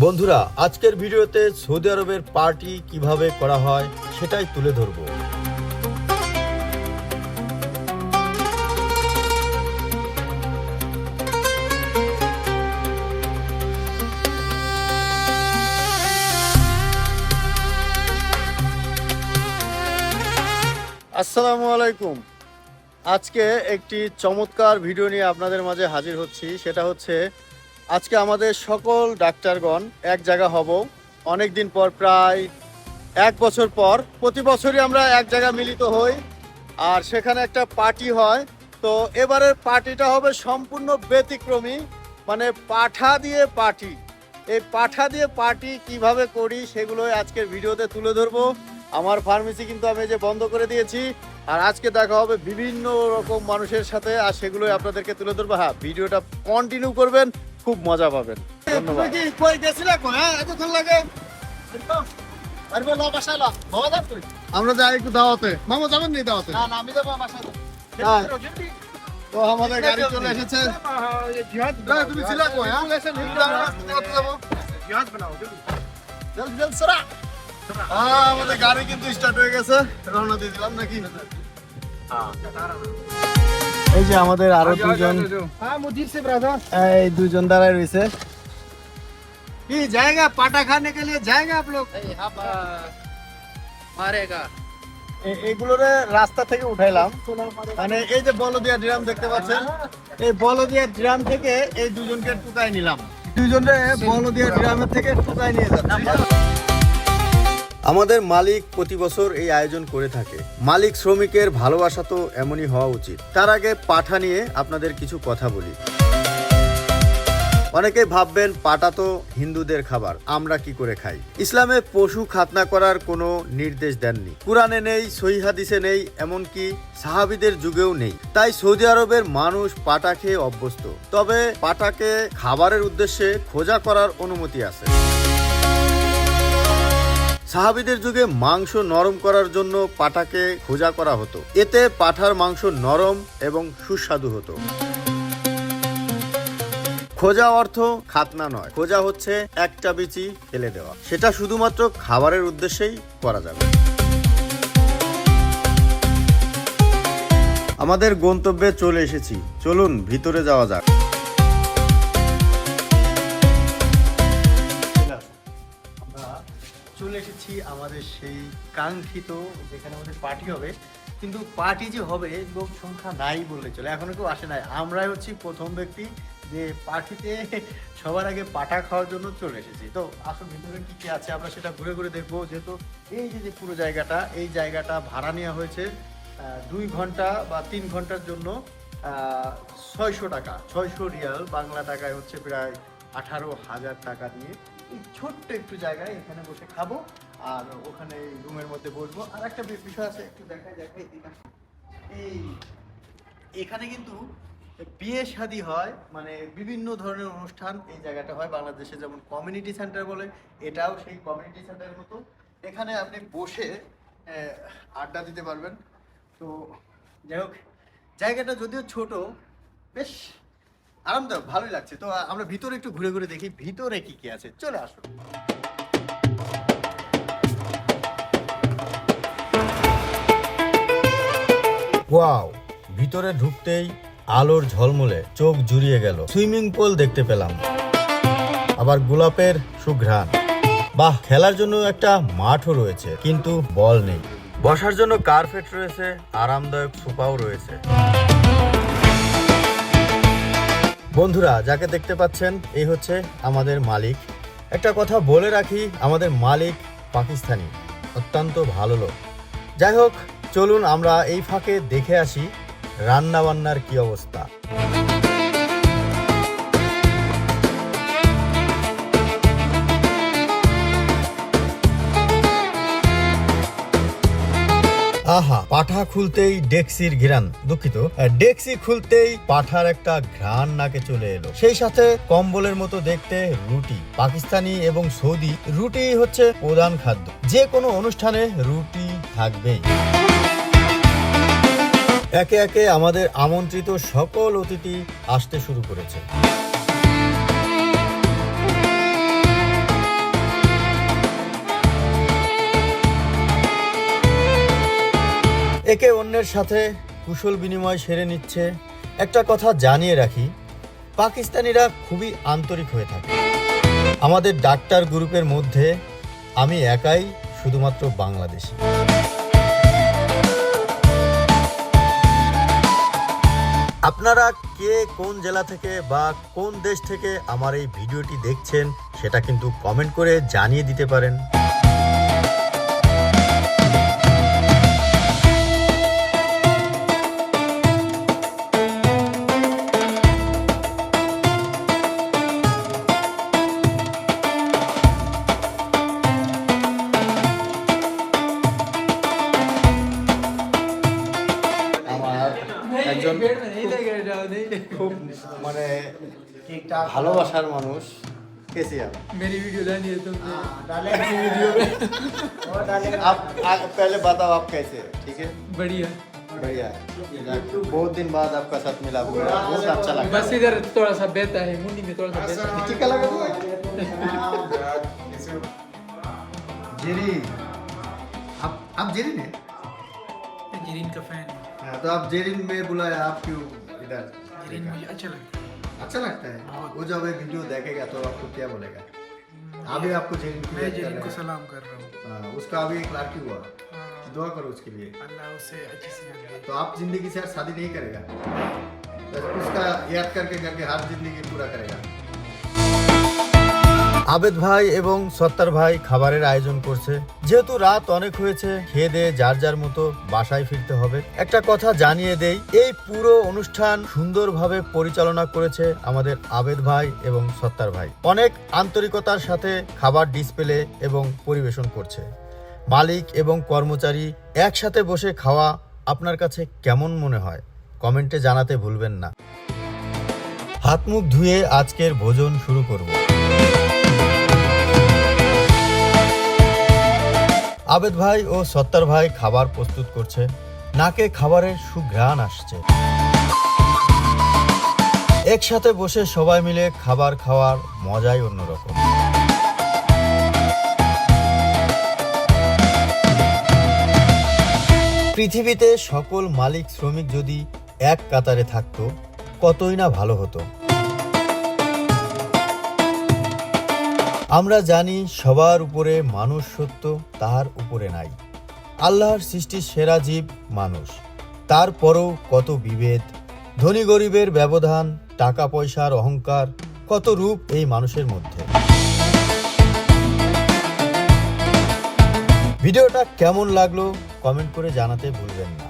বন্ধুরা, আজকের ভিডিওতে সৌদি আরবের পার্টি কিভাবে করা হয় সেটাই তুলে ধরব। আসসালামু আলাইকুম। আজকে একটি চমৎকার ভিডিও নিয়ে আপনাদের মাঝে হাজির হচ্ছি। সেটা হচ্ছে আজকে আমাদের সকল ডাক্তারগণ এক জায়গা হব অনেক দিন পর, প্রায় 1 বছর পর। প্রতি বছরই আমরা এক জায়গা মিলিত হই আর সেখানে একটা পার্টি হয়। তো এবারের পার্টিটা হবে সম্পূর্ণ ব্যতিক্রমী, মানে পাঠা দিয়ে পার্টি। এই পাঠা দিয়ে পার্টি কিভাবে করি সেগুলোই আজকের ভিডিওতে তুলে ধরবো। আমার ফার্মেসি কিন্তু আমি যে বন্ধ করে দিয়েছি, আর আজকে দেখা হবে বিভিন্ন রকম মানুষের সাথে, আর সেগুলোই আপনাদেরকে তুলে ধরবো। হ্যাঁ, ভিডিওটা কন্টিনিউ করবেন, খুব মজা পাবেন। ধন্যবাদ। আমরা যাই একটু দাওয়াতে। মামা যাবেন নি দাওয়াতে? তো আমাদের গাড়ি চলে এসেছে। তুমি ছিলা কই? আমাদের গাড়ি কিন্তু স্টার্ট হয়ে গেছে, রওনা দিয়ে দিলাম নাকি? এই যে আমাদের আরো দুজন, এই দুজন দাঁড়ায় রয়েছে। কি জায়গা পাটা খানে কে লিয়ে জায়গা আপ লোগ? এইগুলোরে রাস্তা থেকে উঠাইলাম, মানে এই যে বলদিয়া ড্রাম দেখতে পাচ্ছেন, এই বলদিয়া ড্রাম থেকে এই দুজনকে টুকাই নিলাম। দুজনে বলদিয়া ড্রামের থেকে টুকাই নিয়ে যাচ্ছি। আমাদের মালিক প্রতি বছর এই আয়োজন করে থাকে। মালিক শ্রমিকের ভালোবাসা তো এমনই হওয়া উচিত। তার আগে পাঠা নিয়ে আপনাদের কিছু কথা বলি। অনেকে ভাববেন পাঠা তো হিন্দুদের খাবার, আমরা কি করে খাই? ইসলামে পশু খাতনা করার কোনো নির্দেশ দেননি, কুরআনে নেই, সহিহ হাদিসে নেই, এমনকি সাহাবীদের যুগেও নেই। তাই সৌদি আরবের মানুষ পাঠা খেয়ে অভ্যস্ত। তবে পাঠাকে খাবারের উদ্দেশ্যে খোঁজা করার অনুমতি আছে। সাহাবীদের যুগে মাংস নরম করার জন্য পাঠাকে খোঁজা করা হতো। এতে পাঠার মাংস নরম এবং সুস্বাদু হতো। খোঁজা অর্থ খাতনা নয়, খোঁজা হচ্ছে একটা বিচি ফেলে দেওয়া। সেটা শুধুমাত্র খাবারের উদ্দেশ্যেই করা যাবে। আমাদের গন্তব্যে চলে এসেছি, চলুন ভিতরে যাওয়া যাক। চলে এসেছি আমাদের সেই কাঙ্ক্ষিত যেখানে আমাদের পার্টি হবে, কিন্তু পার্টি যে হবে লোক সংখ্যা নাই বললে চলে, এখনো কেউ আসে নাই। আমরাই হচ্ছি প্রথম ব্যক্তি যে পার্টিতে সবার আগে পাঠা খাওয়ার জন্য চলে এসেছি। তো আসলে ভিতরে কি কি আছে আমরা সেটা ঘুরে ঘুরে দেখবো। যেহেতু এই যে পুরো জায়গাটা, এই জায়গাটা ভাড়া নেওয়া হয়েছে 2 ঘন্টা বা 3 ঘন্টার জন্য 600 টাকা, 600 রিয়াল, বাংলা টাকায় হচ্ছে প্রায় 18,000 টাকা দিয়ে এই ছোট্ট একটু জায়গায় এখানে বসে খাবো আর ওখানে রুমের মধ্যে বসবো। আর একটা বিষয় আছে, একটু দেখাই এই এখানে কিন্তু বিয়ে শাদী হয়, মানে বিভিন্ন ধরনের অনুষ্ঠান এই জায়গাটা হয়। বাংলাদেশে যেমন কমিউনিটি সেন্টার বলে, এটাও সেই কমিউনিটি সেন্টারের মতো। এখানে আপনি বসে আড্ডা দিতে পারবেন। তো যাই হোক, জায়গাটা যদিও ছোট, বেশ আরামদায়ক, ভালোই লাগছে। তো আমরা ভিতরে একটু ঘুরে ঘুরে দেখি ভিতরে কি কি আছে। চলে আসুন। ওয়াও, ভিতরে ঢুকতেই আলোর ঝলমলে চোখ জুড়িয়ে গেল। সুইমিং পুল দেখতে পেলাম, আবার গোলাপের সুঘ্রাণ। বাহ, খেলার জন্য একটা মাঠও রয়েছে, কিন্তু বল নেই। বসার জন্য কার্পেট রয়েছে, আরামদায়ক সোফাও রয়েছে। বন্ধুরা, যাকে দেখতে পাচ্ছেন এই হচ্ছে আমাদের মালিক। একটা কথা বলে রাখি, আমাদের মালিক পাকিস্তানি, অত্যন্ত ভালো লোক। যাই হোক, চলুন আমরা এই ফাঁকে দেখে আসি রান্না বান্নার কি অবস্থা। আহা, পাঠা খুলতেই ডেক্সির ঘ্রাণ, দুঃখিত, ডেক্সি খুলতেই পাঠার একটা ঘ্রাণ নাকে চলে এলো। সেই সাথে কম্বলের মতো দেখতে রুটি। পাকিস্তানি এবং সৌদি রুটি হচ্ছে প্রধান খাদ্য, যে কোনো অনুষ্ঠানে রুটি থাকবেই। একে একে আমাদের আমন্ত্রিত সকল অতিথি আসতে শুরু করেছে। একে অন্যের সাথে কুশল বিনিময় সেরে নিচ্ছে। একটা কথা জানিয়ে রাখি, পাকিস্তানিরা খুবই আন্তরিক হয়ে থাকে। আমাদের ডাক্তার গ্রুপের মধ্যে আমি একাই শুধুমাত্র বাংলাদেশি। আপনারা কে কোন জেলা থেকে বা কোন দেশ থেকে আমার এই ভিডিওটি দেখছেন সেটা কিন্তু কমেন্ট করে জানিয়ে দিতে পারেন। একজন খুব মানে ভালোবাসার মানুষ। कैसे आप? मेरी वीडियो डाली है तुमने। डाले वीडियो में। आप पहले बताओ आप कैसे? ठीक है, बढ़िया बढ़िया। बहुत दिन बाद आपका साथ मिला, बहुत अच्छा लगा। बस इधर थोड़ा सा बेहतर है, मुंडी में थोड़ा सा बेहतर है। टीका लगा दो। जेरी, आप जेरिन है? जीरीन का फैन है। हाँ, तो आप जेरिन में बुलाया, आप क्यों इधर? जीरीन मुझे अच्छा लगता है। अच्छा लगता है। वो जब ये वीडियो देखेगा तो आपको क्या बोलेगा? अभी आपको जेरिन की मैं याद कर जीरीन रहा को है। सलाम कर रहा हूँ। हाँ, उसका अभी एक लड़की हुआ, दुआ करो उसके लिए। अल्लाह उसे अच्छी सेहत दे। तो आप जिंदगी से शादी नहीं करेगा, तो उसका याद करके करके हर जिंदगी पूरा करेगा। আবেদ ভাই এবং সত্তার ভাই খাবারের আয়োজন করছে। যেহেতু রাত অনেক হয়েছে, খেয়ে দিয়ে যার যার মতো বাসায় ফিরতে হবে। একটা কথা জানিয়ে দেই, এই পুরো অনুষ্ঠান সুন্দরভাবে পরিচালনা করেছে আমাদের আবেদ ভাই এবং সত্তার ভাই। অনেক আন্তরিকতার সাথে খাবার ডিসপ্লে এবং পরিবেশন করছে। মালিক এবং কর্মচারী একসাথে বসে খাওয়া আপনার কাছে কেমন মনে হয় কমেন্টে জানাতে ভুলবেন না। হাত মুখ ধুয়ে আজকের ভোজন শুরু করব। আবেদ ভাই ও সত্তার ভাই খাবার প্রস্তুত করছে। নাকে খাবারের সুঘ্রাণ আসছে। একসাথে বসে সবাই মিলে খাবার খাওয়ার মজাই অন্যরকম। পৃথিবীতে সকল মালিক শ্রমিক যদি এক কাতারে থাকতো কতই না ভালো হতো। আমরা জানি সবার উপরে মানুষ সত্য, তার উপরে নাই। আল্লাহর সৃষ্টি সেরা জীব মানুষ, তারপরও কত বিভেদ, ধনী গরিবের ব্যবধান, টাকা পয়সার অহংকার, কত রূপ এই মানুষের মধ্যে। ভিডিওটা কেমন লাগলো কমেন্ট করে জানাতে ভুলবেন না।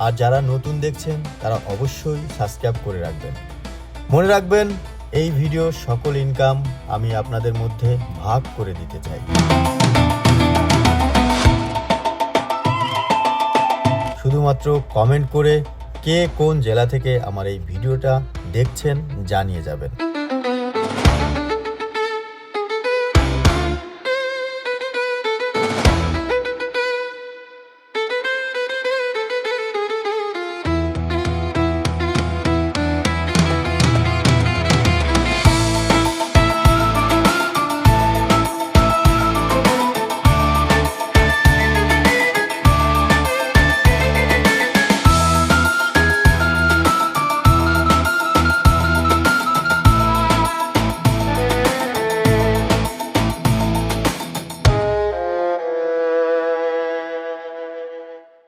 আর যারা নতুন দেখছেন তারা অবশ্যই সাবস্ক্রাইব করে রাখবেন। মনে রাখবেন, এই ভিডিও সকল ইনকাম আমি আপনাদের মধ্যে ভাগ করে দিতে চাই। শুধুমাত্র কমেন্ট করে কে কোন জেলা থেকে আমার এই ভিডিওটা দেখছেন জানিয়ে যাবেন।